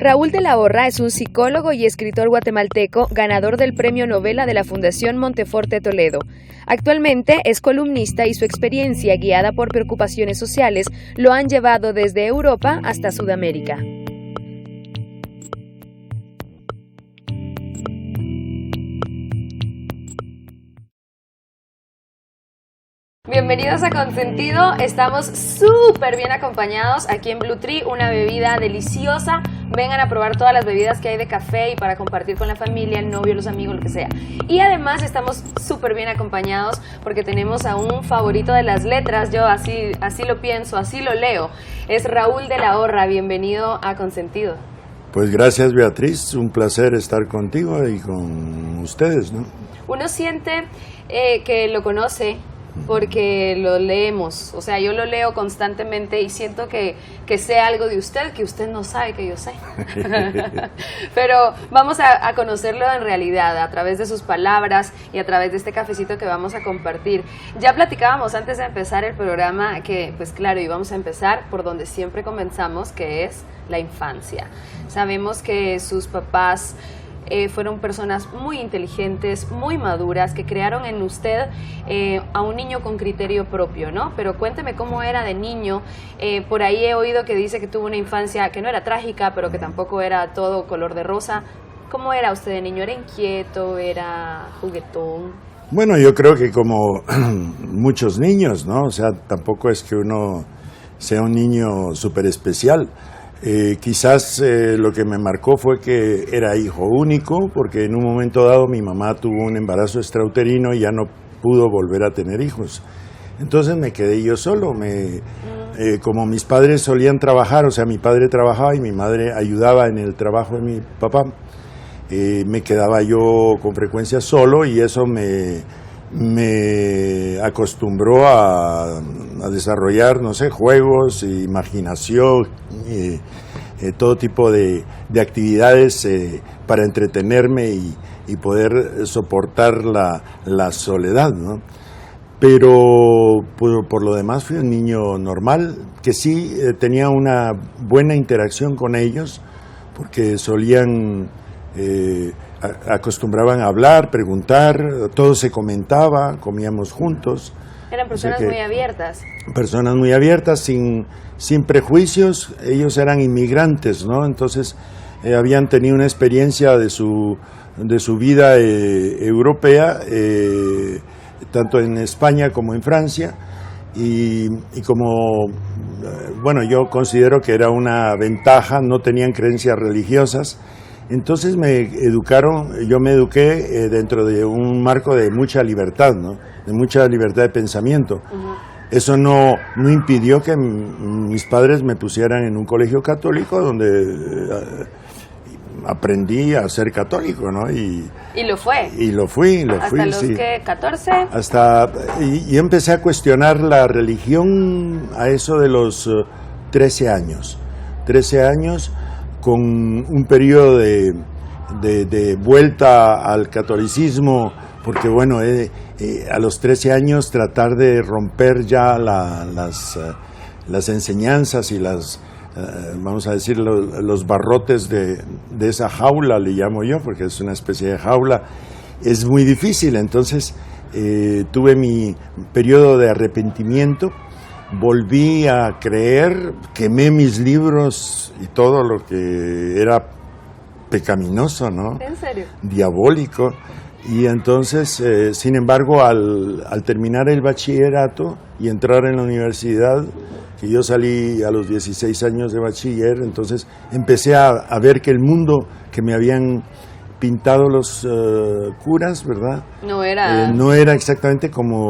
Raúl de la Horra es un psicólogo y escritor guatemalteco, ganador del Premio Novela de la Fundación Monteforte Toledo. Actualmente es columnista y su experiencia, guiada por preocupaciones sociales, lo han llevado desde Europa hasta Sudamérica. Bienvenidos a Consentido, estamos súper bien acompañados aquí en Blue Tree, una bebida deliciosa. Vengan a probar todas las bebidas que hay de café y para compartir con la familia, el novio, los amigos, lo que sea. Y además estamos súper bien acompañados porque tenemos a un favorito de las letras, yo así lo pienso, así lo leo. Es Raúl de la Horra, bienvenido a Consentido. Pues gracias, Beatriz, un placer estar contigo y con ustedes, ¿no? Uno siente que lo conoce porque lo leemos, o sea, yo lo leo constantemente y siento que sé algo de usted que usted no sabe que yo sé. Pero vamos a conocerlo en realidad a través de sus palabras y a través de este cafecito que vamos a compartir. Ya platicábamos antes de empezar el programa que, pues claro, íbamos a empezar por donde siempre comenzamos, que es la infancia. Sabemos que sus papás fueron personas muy inteligentes, muy maduras, que crearon en usted a un niño con criterio propio, ¿no? Pero cuénteme cómo era de niño. Por ahí he oído que dice que tuvo una infancia que no era trágica, pero que tampoco era todo color de rosa. ¿Cómo era usted de niño? ¿Era inquieto? ¿Era juguetón? Bueno, yo creo que como muchos niños, ¿no? O sea, tampoco es que uno sea un niño súper especial. Quizás lo que me marcó fue que era hijo único, porque en un momento dado mi mamá tuvo un embarazo extrauterino y ya no pudo volver a tener hijos. Entonces me quedé yo solo. Como mis padres solían trabajar, o sea, mi padre trabajaba y mi madre ayudaba en el trabajo de mi papá, me quedaba yo con frecuencia solo y eso me acostumbró a desarrollar, no sé, juegos, imaginación, todo tipo de actividades para entretenerme y poder soportar la soledad, ¿no? Pero por lo demás fui un niño normal, que sí tenía una buena interacción con ellos, porque acostumbraban a hablar, preguntar, todo se comentaba, comíamos juntos. Eran personas muy abiertas. Personas muy abiertas, sin prejuicios. Ellos eran inmigrantes, ¿no? Entonces habían tenido una experiencia de su vida europea, tanto en España como en Francia, y como, bueno, yo considero que era una ventaja, no tenían creencias religiosas. Entonces yo me eduqué dentro de un marco de mucha libertad, ¿no? De mucha libertad de pensamiento. Uh-huh. Eso no impidió que mis padres me pusieran en un colegio católico donde aprendí a ser católico, ¿no? Y lo fue. Y lo fui, ¿Hasta los sí. que 14? Y empecé a cuestionar la religión a eso de los 13 años. 13 años con un periodo de vuelta al catolicismo, porque bueno, a los 13 años tratar de romper ya las enseñanzas y vamos a decir, los barrotes de esa jaula, le llamo yo, porque es una especie de jaula, es muy difícil. Entonces tuve mi periodo de arrepentimiento, volví a creer, quemé mis libros y todo lo que era pecaminoso, ¿no? ¿En serio? Diabólico. Y entonces, sin embargo, al terminar el bachillerato y entrar en la universidad, que yo salí a los 16 años de bachiller, entonces empecé a ver que el mundo que me habían pintado los curas, ¿verdad? No era exactamente como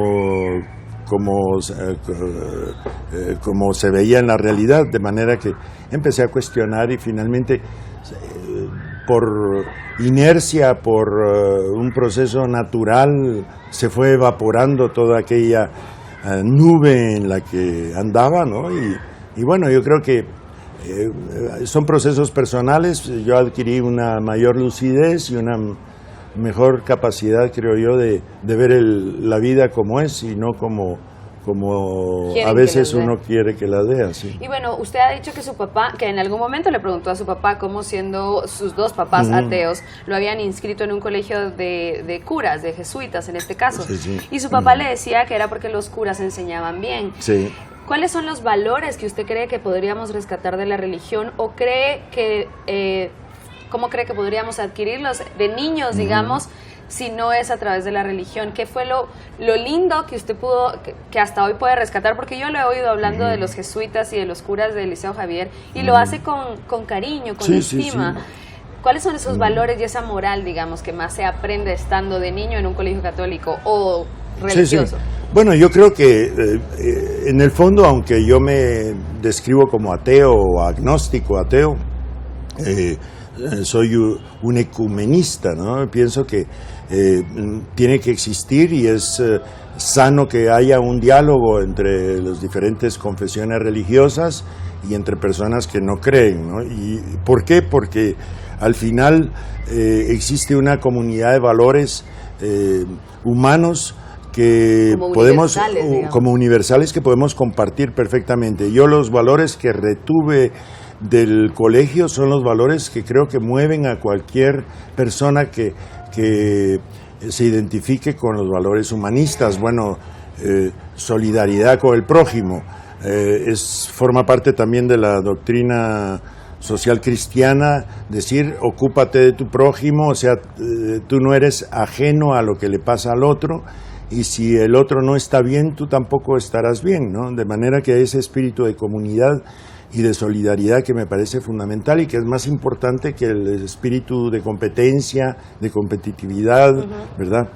se veía en la realidad, de manera que empecé a cuestionar y finalmente, por inercia, por un proceso natural, se fue evaporando toda aquella nube en la que andaba, ¿no? Y bueno, yo creo que son procesos personales. Yo adquirí una mayor lucidez y una mejor capacidad, creo yo, de ver la vida como es y no como como a Quieren veces que las uno quiere que la dé así. Y bueno, usted ha dicho que su papá, que en algún momento le preguntó a su papá cómo siendo sus dos papás ateos, lo habían inscrito en un colegio de curas, de jesuitas en este caso. Sí, sí. Y su papá le decía que era porque los curas enseñaban bien. Sí. ¿Cuáles son los valores que usted cree que podríamos rescatar de la religión o cree que, cómo cree que podríamos adquirirlos de niños, digamos, si no es a través de la religión? ¿Qué fue lo lindo que usted pudo, que hasta hoy puede rescatar? Porque yo lo he oído hablando de los jesuitas y de los curas del Liceo Javier y lo hace con cariño, con estima. Sí. ¿Cuáles son esos valores y esa moral, digamos, que más se aprende estando de niño en un colegio católico o religioso? Sí. Bueno, yo creo que en el fondo, aunque yo me describo como ateo o agnóstico ateo, soy un ecumenista, ¿no? Pienso que tiene que existir y es sano que haya un diálogo entre las diferentes confesiones religiosas y entre personas que no creen, ¿no? ¿Y por qué? Porque al final existe una comunidad de valores humanos que podemos, como universales, que podemos compartir perfectamente. Yo los valores que retuve del colegio son los valores que creo que mueven a cualquier persona que se identifique con los valores humanistas. Bueno, solidaridad con el prójimo, forma parte también de la doctrina social cristiana, decir, ocúpate de tu prójimo, o sea, tú no eres ajeno a lo que le pasa al otro, y si el otro no está bien, tú tampoco estarás bien, ¿no? De manera que ese espíritu de comunidad y de solidaridad que me parece fundamental y que es más importante que el espíritu de competencia, de competitividad, ¿verdad?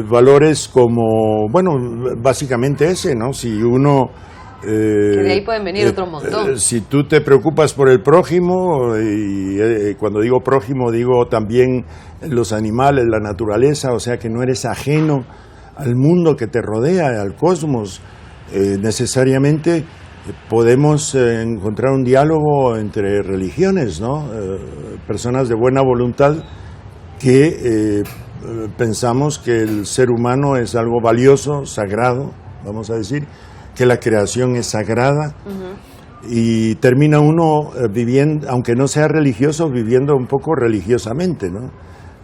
Valores como, bueno, básicamente ese, ¿no? Si uno... que de ahí pueden venir otro montón. Si tú te preocupas por el prójimo, y cuando digo prójimo digo también los animales, la naturaleza, o sea que no eres ajeno al mundo que te rodea, al cosmos, necesariamente podemos encontrar un diálogo entre religiones, ¿no? Personas de buena voluntad que pensamos que el ser humano es algo valioso, sagrado, vamos a decir, que la creación es sagrada, y termina uno viviendo, aunque no sea religioso, viviendo un poco religiosamente, ¿no?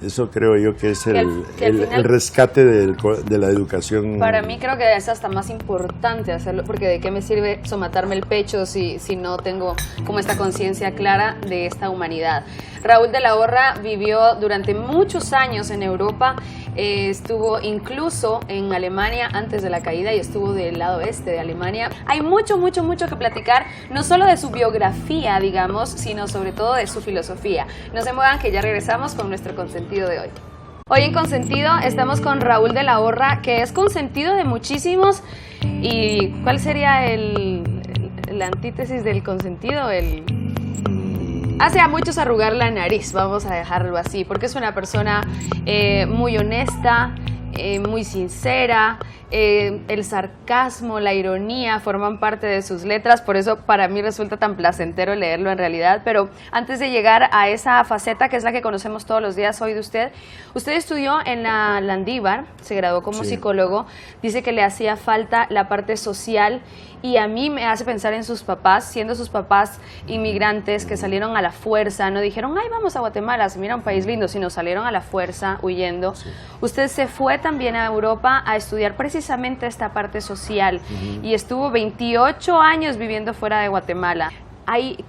Eso creo yo que es el rescate de la educación. Para mí creo que es hasta más importante hacerlo, porque de qué me sirve somatarme el pecho si no tengo como esta conciencia clara de esta humanidad. Raúl de la Horra vivió durante muchos años en Europa, estuvo incluso en Alemania antes de la caída y estuvo del lado este de Alemania. Hay mucho que platicar, no solo de su biografía, digamos, sino sobre todo de su filosofía. No se muevan que ya regresamos con nuestro consentido de hoy. Hoy en Consentido estamos con Raúl de la Horra, que es consentido de muchísimos. ¿Y cuál sería la antítesis del consentido? Hace a muchos arrugar la nariz, vamos a dejarlo así, porque es una persona muy honesta, muy sincera, el sarcasmo, la ironía forman parte de sus letras, por eso para mí resulta tan placentero leerlo en realidad. Pero antes de llegar a esa faceta que es la que conocemos todos los días hoy de usted estudió en la Landívar, se graduó como psicólogo, dice que le hacía falta la parte social, y a mí me hace pensar en sus papás, siendo sus papás inmigrantes que salieron a la fuerza, no dijeron, ay, vamos a Guatemala, mira un país lindo, sino salieron a la fuerza huyendo. Usted se fue también a Europa a estudiar precisamente esta parte social y estuvo 28 años viviendo fuera de Guatemala.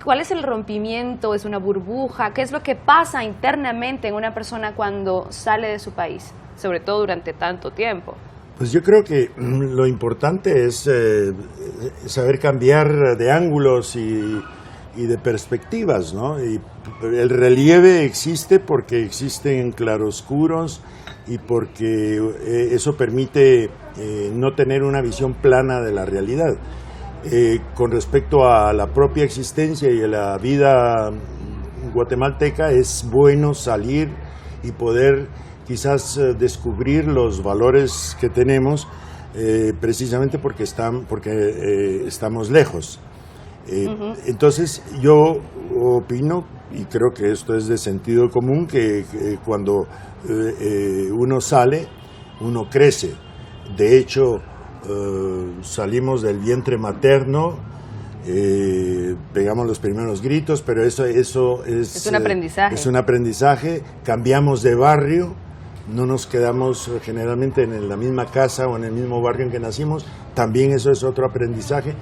¿Cuál es el rompimiento? ¿Es una burbuja? ¿Qué es lo que pasa internamente en una persona cuando sale de su país, sobre todo durante tanto tiempo? Pues yo creo que lo importante es saber cambiar de ángulos y de perspectivas, ¿no? Y el relieve existe porque existen claroscuros y porque eso permite no tener una visión plana de la realidad. Con respecto a la propia existencia y a la vida guatemalteca, es bueno salir y poder quizás descubrir los valores que tenemos precisamente porque estamos lejos. Entonces yo opino, y creo que esto es de sentido común, que cuando uno sale, uno crece. De hecho, salimos del vientre materno, pegamos los primeros gritos, pero eso es un aprendizaje. Es un aprendizaje, cambiamos de barrio, no nos quedamos generalmente en la misma casa o en el mismo barrio en que nacimos, también eso es otro aprendizaje,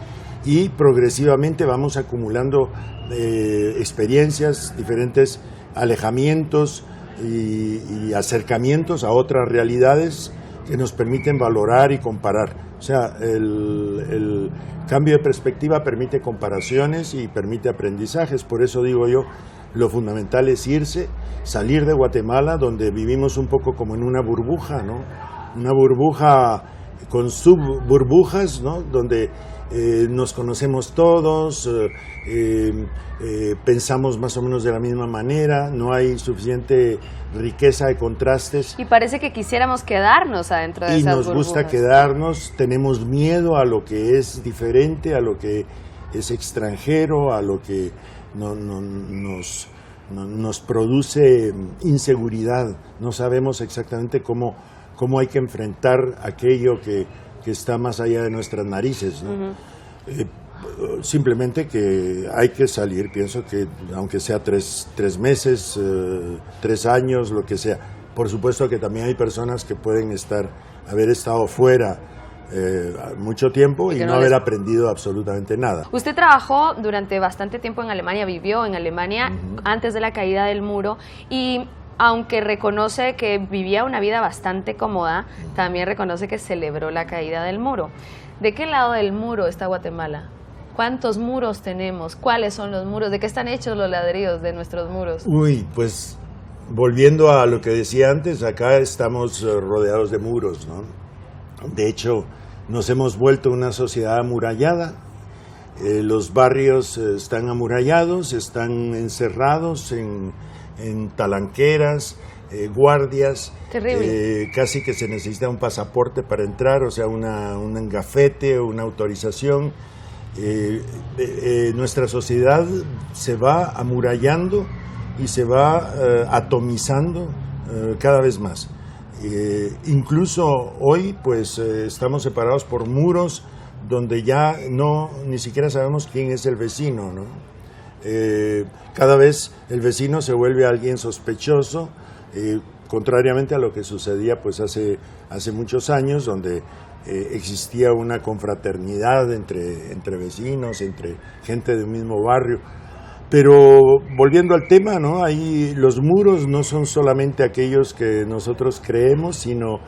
y progresivamente vamos acumulando experiencias, diferentes alejamientos y acercamientos a otras realidades que nos permiten valorar y comparar. O sea, el cambio de perspectiva permite comparaciones y permite aprendizajes. Por eso digo yo, lo fundamental es irse, salir de Guatemala, donde vivimos un poco como en una burbuja, ¿no? Una burbuja con subburbujas, ¿no? Donde nos conocemos todos, pensamos más o menos de la misma manera, no hay suficiente riqueza de contrastes. Y parece que quisiéramos quedarnos adentro de esas burbujas. Y nos gusta quedarnos, tenemos miedo a lo que es diferente, a lo que es extranjero, a lo que nos produce inseguridad. No sabemos exactamente cómo hay que enfrentar aquello que está más allá de nuestras narices, ¿no? Simplemente que hay que salir, pienso que aunque sea tres meses, 3 años, lo que sea. Por supuesto que también hay personas que pueden haber estado fuera mucho tiempo y no haber aprendido absolutamente nada. Usted trabajó durante bastante tiempo en Alemania, vivió en Alemania antes de la caída del muro, y aunque reconoce que vivía una vida bastante cómoda, también reconoce que celebró la caída del muro. ¿De qué lado del muro está Guatemala? ¿Cuántos muros tenemos? ¿Cuáles son los muros? ¿De qué están hechos los ladrillos de nuestros muros? Uy, pues volviendo a lo que decía antes, acá estamos rodeados de muros, ¿no? De hecho, nos hemos vuelto una sociedad amurallada. Los barrios están amurallados, están encerrados en talanqueras, guardias. Terrible. Casi que se necesita un pasaporte para entrar, o sea, un gafete o una autorización. Nuestra sociedad se va amurallando y se va atomizando cada vez más. Incluso hoy pues estamos separados por muros donde ya ni siquiera sabemos quién es el vecino, ¿no? Cada vez el vecino se vuelve alguien sospechoso, contrariamente a lo que sucedía pues hace muchos años, donde existía una confraternidad entre vecinos, entre gente del mismo barrio. Pero volviendo al tema, ¿no? Ahí los muros no son solamente aquellos que nosotros creemos, sino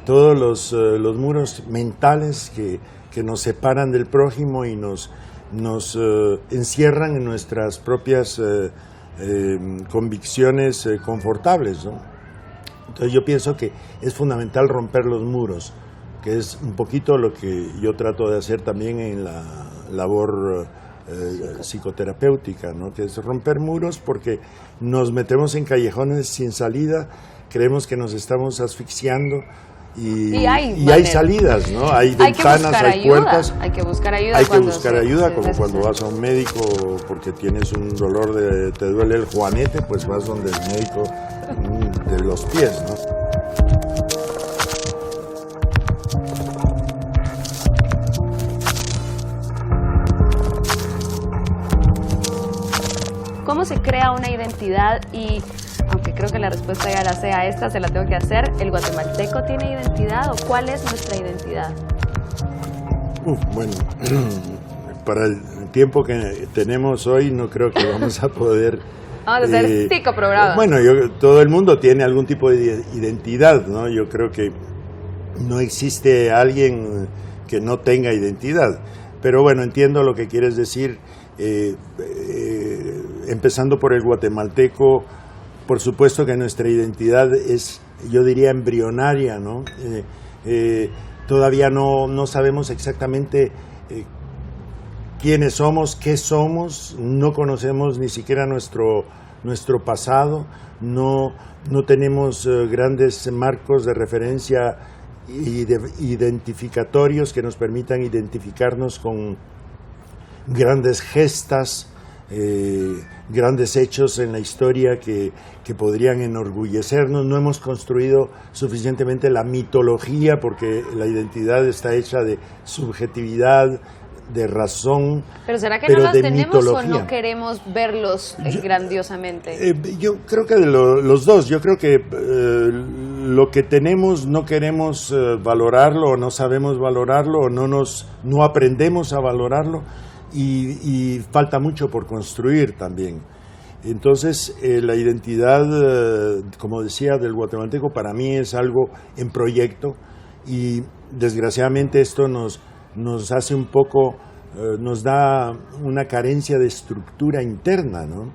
todos los muros mentales que nos separan del prójimo y nos encierran en nuestras propias convicciones confortables, ¿no? Entonces yo pienso que es fundamental romper los muros, que es un poquito lo que yo trato de hacer también en la labor psicoterapéutica, ¿no? Que es romper muros, porque nos metemos en callejones sin salida, creemos que nos estamos asfixiando y hay salidas, ¿no? Hay ventanas, hay puertas. Hay que buscar ayuda. Hay que buscar ayuda, como cuando vas a un médico porque tienes un dolor te duele el juanete, pues vas donde el médico de los pies, ¿no? ¿Cómo se crea una identidad? Y aunque creo que la respuesta ya la sé a esta, se la tengo que hacer. ¿El guatemalteco tiene identidad o cuál es nuestra identidad? Bueno, para el tiempo que tenemos hoy no creo que vamos a poder... Vamos a hacer 5 programas. Bueno, todo el mundo tiene algún tipo de identidad, ¿no? Yo creo que no existe alguien que no tenga identidad. Pero bueno, entiendo lo que quieres decir. Empezando por el guatemalteco, por supuesto que nuestra identidad es, yo diría, embrionaria, ¿no? Todavía no sabemos exactamente quiénes somos, qué somos, no conocemos ni siquiera nuestro pasado, no tenemos grandes marcos de referencia identificatorios que nos permitan identificarnos con grandes gestas grandes hechos en la historia que podrían enorgullecernos. No hemos construido suficientemente la mitología, porque la identidad está hecha de subjetividad, de razón, pero ¿será que pero no los de tenemos mitología. o no queremos verlos grandiosamente? Yo creo que de los dos. Yo creo que lo que tenemos no queremos valorarlo, o no sabemos valorarlo, o no aprendemos a valorarlo, y falta mucho por construir también. Entonces, la identidad, como decía, del guatemalteco para mí es algo en proyecto, y desgraciadamente esto nos hace un poco, nos da una carencia de estructura interna, ¿no?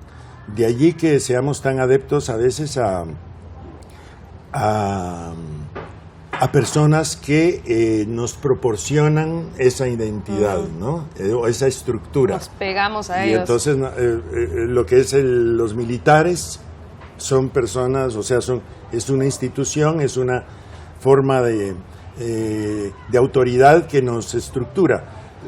De allí que seamos tan adeptos a veces a personas que nos proporcionan esa identidad, ¿no? O esa estructura. Nos pegamos a y ellos. Entonces, lo que es los militares son personas, o sea, es una institución, es una forma de autoridad que nos estructura.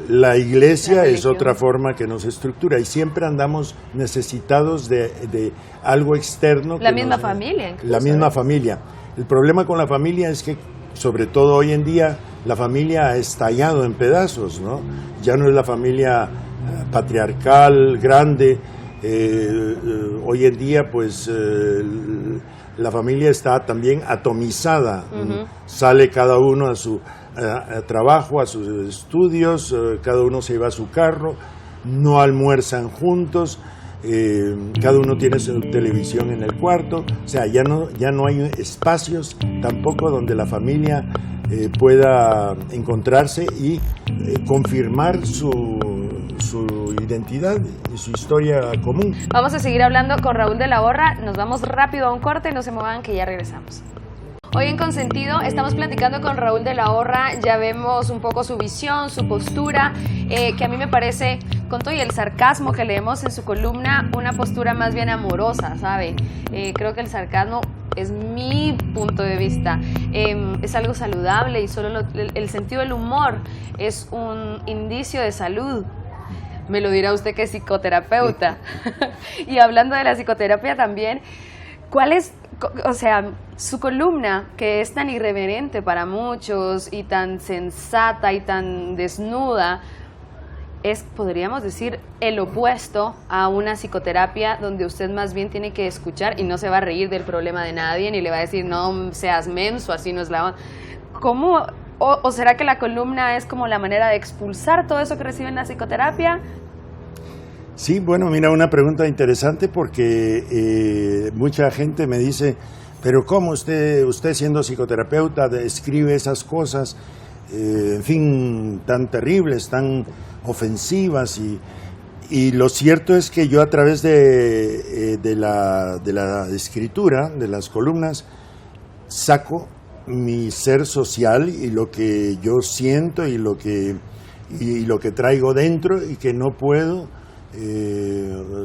La iglesia es otra forma que nos estructura, y siempre andamos necesitados de algo externo. La misma familia, incluso. La misma familia. El problema con la familia es que, sobre todo hoy en día, la familia ha estallado en pedazos, ¿no? Ya no es la familia patriarcal, grande. Hoy en día, pues, la familia está también atomizada. Sale cada uno a su trabajo, a sus estudios, cada uno se va a su carro, no almuerzan juntos, cada uno tiene su televisión en el cuarto. O sea, ya no hay espacios tampoco donde la familia pueda encontrarse y confirmar su identidad y su historia común. Vamos a seguir hablando con Raúl de la Borra. Nos vamos rápido a un corte, no se muevan que ya regresamos. Hoy en Consentido estamos platicando con Raúl de la Borra. Ya vemos un poco su visión, su postura, que a mí me parece, con todo y el sarcasmo que leemos en su columna, una postura más bien amorosa, ¿sabe? Creo que el sarcasmo, es mi punto de vista, es algo saludable, y solo el sentido del humor es un indicio de salud. Me lo dirá usted que es psicoterapeuta. Y hablando de la psicoterapia también, ¿cuál es, o sea, su columna, que es tan irreverente para muchos y tan sensata y tan desnuda, es, podríamos decir, el opuesto a una psicoterapia donde usted más bien tiene que escuchar y no se va a reír del problema de nadie, ni le va a decir, no seas menso, así no es la onda? ¿Cómo? ¿O será que la columna es como la manera de expulsar todo eso que recibe en la psicoterapia? Sí, bueno, mira, una pregunta interesante, porque mucha gente me dice, pero ¿cómo usted siendo psicoterapeuta escribe esas cosas, en fin, tan terribles, tan ofensivas? Y lo cierto es que yo, a través de la escritura, de las columnas, saco mi ser social y lo que yo siento y lo que traigo dentro, y que no puedo,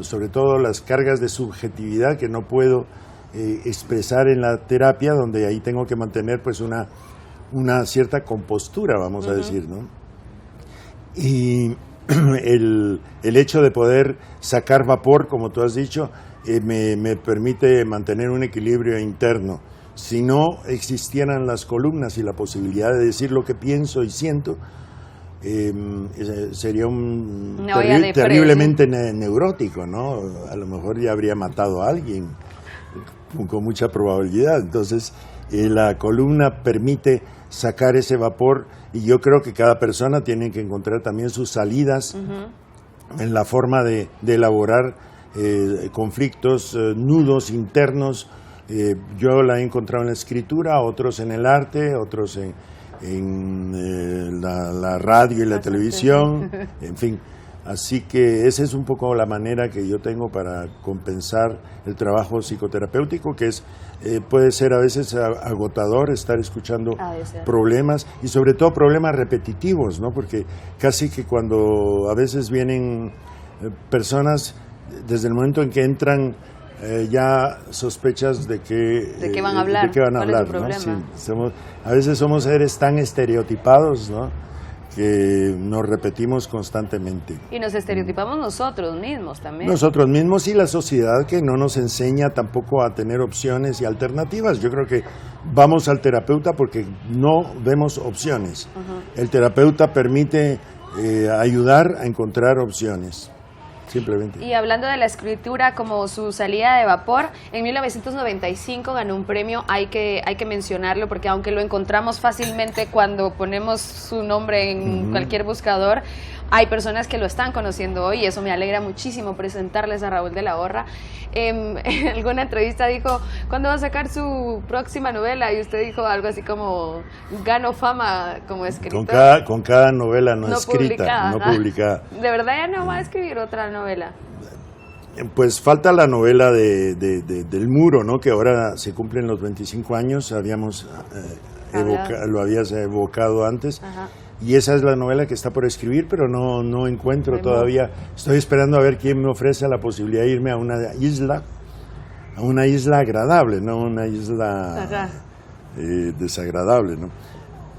sobre todo las cargas de subjetividad que no puedo expresar en la terapia, donde ahí tengo que mantener pues una cierta compostura, vamos a decir, ¿no? Y el hecho de poder sacar vapor, como tú has dicho, me permite mantener un equilibrio interno. Si no existieran las columnas y la posibilidad de decir lo que pienso y siento, sería terriblemente neurótico, ¿no? A lo mejor ya habría matado a alguien, con mucha probabilidad. Entonces, la columna permite sacar ese vapor, y yo creo que cada persona tiene que encontrar también sus salidas en la forma de elaborar conflictos, nudos internos. Yo la he encontrado en la escritura, otros en el arte, otros en la radio y la televisión, en fin. Así que esa es un poco la manera que yo tengo para compensar el trabajo psicoterapéutico, que puede ser a veces agotador estar escuchando problemas, y sobre todo problemas repetitivos, ¿no? Porque casi que cuando a veces vienen personas, desde el momento en que entran, ya sospechas de qué van a hablar, ¿no? Sí, a veces somos seres tan estereotipados, ¿no? que nos repetimos constantemente. Y nos estereotipamos nosotros mismos también. Nosotros mismos y la sociedad, que no nos enseña tampoco a tener opciones y alternativas. Yo creo que vamos al terapeuta porque no vemos opciones. El terapeuta permite ayudar a encontrar opciones. Simplemente. Y hablando de la escritura como su salida de vapor, en 1995 ganó un premio, hay que mencionarlo, porque aunque lo encontramos fácilmente cuando ponemos su nombre en cualquier buscador, hay personas que lo están conociendo hoy y eso me alegra muchísimo presentarles a Raúl de la Borra. En alguna entrevista dijo, ¿cuándo va a sacar su próxima novela? Y usted dijo algo así como, gano fama como escritor. Con cada novela no escrita, no publicada. ¿De verdad ya no va a escribir otra novela? Pues falta la novela del Muro, ¿no? Que ahora se cumplen los 25 años, lo habías evocado antes. Ajá. Y esa es la novela que está por escribir, pero no encuentro todavía. Estoy esperando a ver quién me ofrece la posibilidad de irme a una isla agradable, no una isla desagradable, ¿no?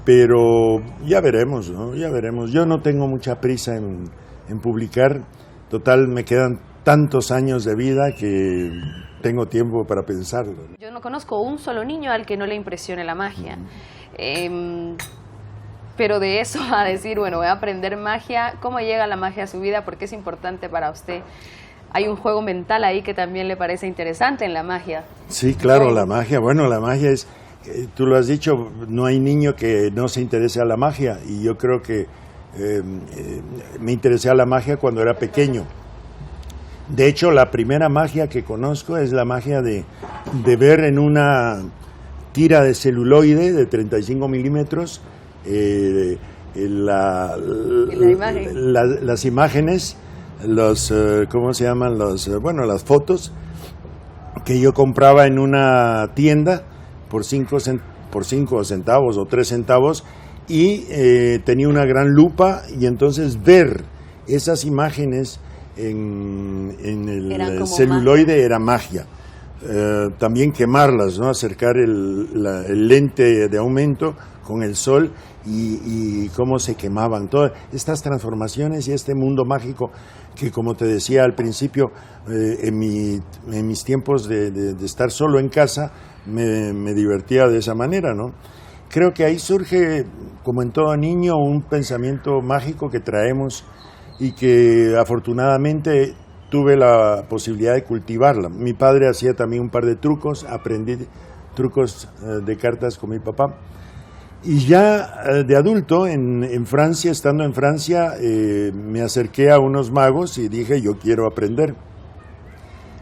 Pero ya veremos, ¿no? Ya veremos. Yo no tengo mucha prisa en publicar. Total, me quedan tantos años de vida que tengo tiempo para pensarlo. Yo no conozco un solo niño al que no le impresione la magia. Pero de eso a decir, bueno, voy a aprender magia, ¿cómo llega la magia a su vida? ¿Por qué es importante para usted? Hay un juego mental ahí que también le parece interesante en la magia. Sí, claro, la magia. Bueno, la magia es, tú lo has dicho, no hay niño que no se interese a la magia. Y yo creo que me interesé a la magia cuando era pequeño. De hecho, la primera magia que conozco es la magia de ver en una tira de celuloide de 35 milímetros las imágenes, ¿cómo se llaman? Las fotos que yo compraba en una tienda por 5 centavos o 3 centavos y tenía una gran lupa y entonces ver esas imágenes en el celuloide magia. Era magia. También quemarlas, ¿no? Acercar el lente de aumento con el sol y cómo se quemaban todas estas transformaciones y este mundo mágico que, como te decía al principio, en mis tiempos de estar solo en casa me divertía de esa manera, ¿no? Creo que ahí surge, como en todo niño, un pensamiento mágico que traemos y que afortunadamente tuve la posibilidad de cultivarla. Mi padre hacía también un par de trucos, aprendí trucos de cartas con mi papá. Y ya de adulto, en Francia, estando en Francia, me acerqué a unos magos y dije, yo quiero aprender.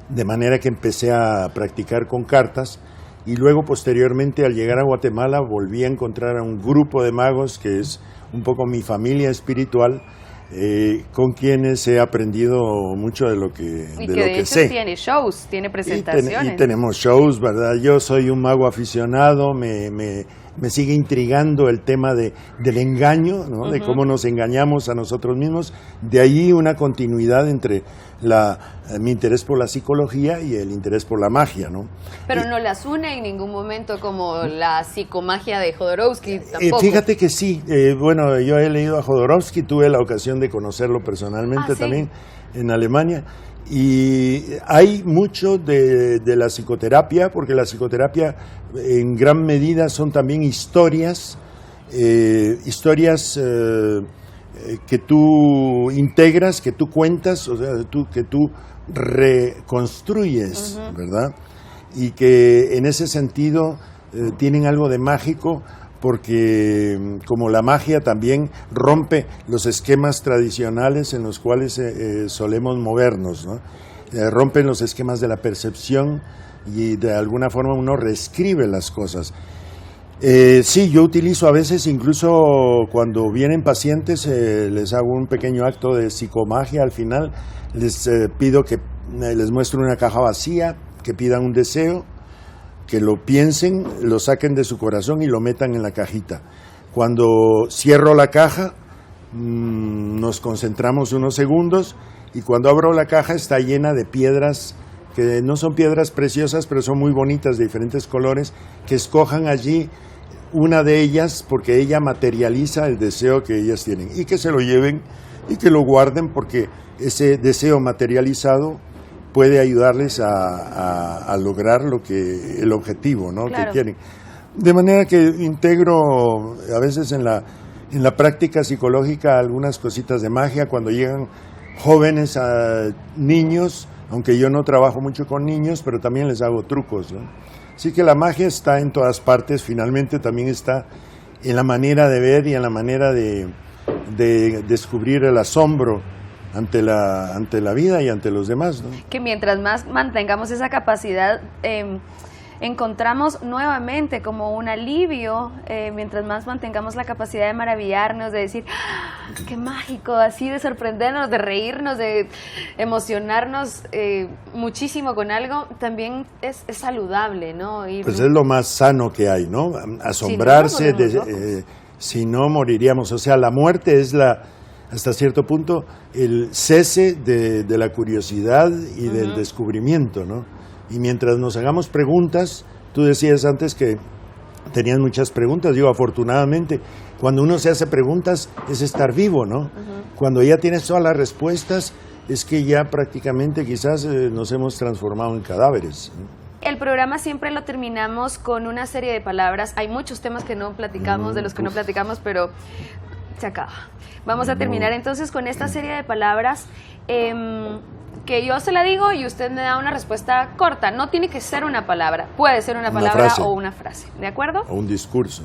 De manera que empecé a practicar con cartas y luego posteriormente al llegar a Guatemala volví a encontrar a un grupo de magos que es un poco mi familia espiritual, con quienes he aprendido mucho de lo que sé. Y que de hecho tiene shows, tiene presentaciones. Y tenemos shows, ¿verdad? Yo soy un mago aficionado, me sigue intrigando el tema del engaño, ¿no? De cómo nos engañamos a nosotros mismos. De ahí una continuidad entre mi interés por la psicología y el interés por la magia, ¿no? Pero no las une en ningún momento como la psicomagia de Jodorowsky, tampoco. Fíjate que sí. Bueno, yo he leído a Jodorowsky, tuve la ocasión de conocerlo personalmente también en Alemania. Y hay mucho de la psicoterapia, porque la psicoterapia en gran medida son también historias que tú integras, que tú cuentas, o sea, que tú reconstruyes, ¿verdad? Y que en ese sentido tienen algo de mágico, porque como la magia también rompe los esquemas tradicionales en los cuales solemos movernos, ¿no? Rompen los esquemas de la percepción y de alguna forma uno reescribe las cosas. Sí, yo utilizo a veces, incluso cuando vienen pacientes, les hago un pequeño acto de psicomagia al final, les pido que les muestre una caja vacía, que pidan un deseo, que lo piensen, lo saquen de su corazón y lo metan en la cajita. Cuando cierro la caja, nos concentramos unos segundos y cuando abro la caja está llena de piedras que no son piedras preciosas, pero son muy bonitas, de diferentes colores, que escojan allí una de ellas porque ella materializa el deseo que ellas tienen y que se lo lleven y que lo guarden porque ese deseo materializado puede ayudarles a lograr el objetivo, ¿no? Claro. Que quieren. De manera que integro a veces en la práctica psicológica algunas cositas de magia cuando llegan jóvenes a niños, aunque yo no trabajo mucho con niños, pero también les hago trucos, ¿no? Así que la magia está en todas partes, finalmente también está en la manera de ver y en la manera de descubrir el asombro ante la vida y ante los demás, ¿no? Que mientras más mantengamos esa capacidad, encontramos nuevamente como un alivio, mientras más mantengamos la capacidad de maravillarnos, de decir, ¡ah, qué mágico!, así de sorprendernos, de reírnos, de emocionarnos muchísimo con algo, también es saludable, ¿no? Pues es lo más sano que hay, ¿no? Asombrarse, si no moriríamos. O sea, la muerte es hasta cierto punto el cese de la curiosidad y del descubrimiento, ¿no? Y mientras nos hagamos preguntas, tú decías antes que tenías muchas preguntas, digo, afortunadamente, cuando uno se hace preguntas es estar vivo, ¿no? Cuando ya tienes todas las respuestas, es que ya prácticamente quizás nos hemos transformado en cadáveres, ¿no? El programa siempre lo terminamos con una serie de palabras. Hay muchos temas que no platicamos, de los que no platicamos, pero se acaba. Vamos a terminar entonces con esta serie de palabras que yo se la digo y usted me da una respuesta corta. No tiene que ser una palabra, puede ser una palabra frase. o una frase, ¿de acuerdo? O un discurso.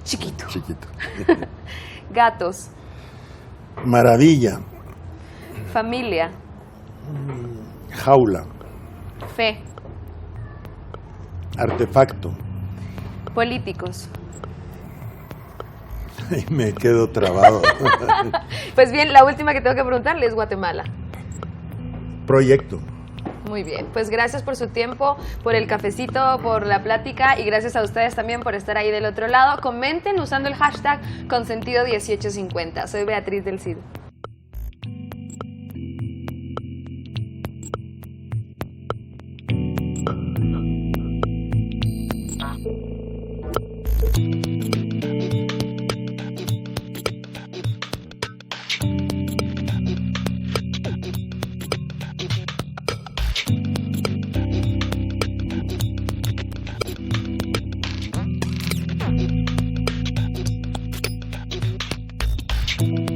Chiquito. Chiquito. Gatos. Maravilla. Familia. Jaula. Fe. Artefacto. Políticos. Y me quedo trabado. Pues bien, la última que tengo que preguntarle es Guatemala. Proyecto. Muy bien, pues gracias por su tiempo, por el cafecito, por la plática y gracias a ustedes también por estar ahí del otro lado. Comenten usando el hashtag Consentido1850. Soy Beatriz del Cid. Thank you.